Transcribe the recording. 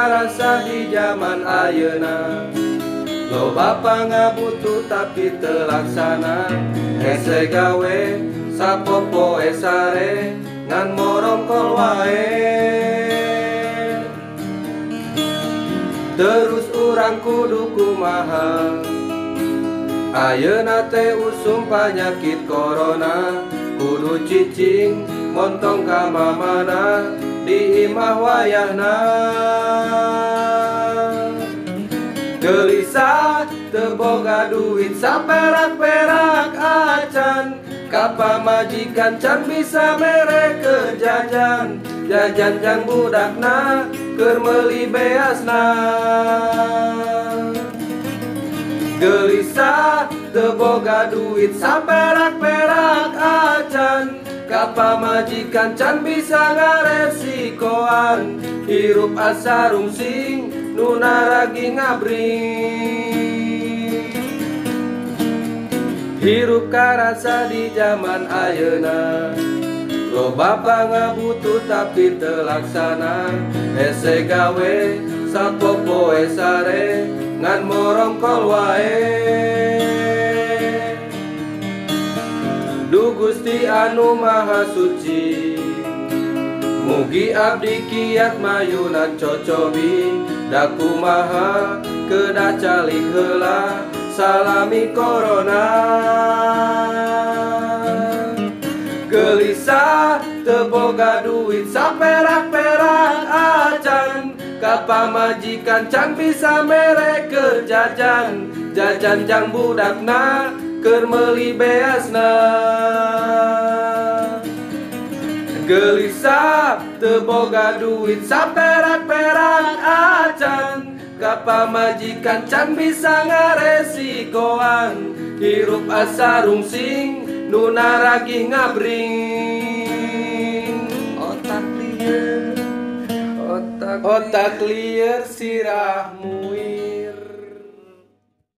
karasa di zaman ayeuna. Loba pangabutuh tapi telaksana, hese gawe sapopoe sare ngan morongkol wae. Terus urang kudu kumaha, ayeuna teh usum panyakit corona. Kudu cicing montong ka mamana di imah wayahna. Gelisah teu boga duit saperak-perak acan, ka pamajikan can bisa mere ke jajan. Jajan jang budakna keur meuli beasna. Gelisah teu boga duit saperak-perak acan, ka pamajikan can bisa ngaresikoan. Hirup asa rungsing nu naragi ngabring. Hirup karasa di zaman ayeuna. Loba pangabutuh tapi telaksana, hese gawe sapopoe sare ngan morongkol wae. Du Gusti anu maha suci, mugi abdi kiat mayunan cocobi. Da kumaha kedah calik heula salami corona. Gelisah teu boga duit saperak-perak acan, ka pamajikan can bisa mere keur jajan. Jajan jang budakna keur meuli beasna. Gelisah teu boga duit saperak-perak acan, ka pamajikan can bisa ngaresikoan. Hirup asa rungsing nu naragi ngabring. Otak lieur sirah muing.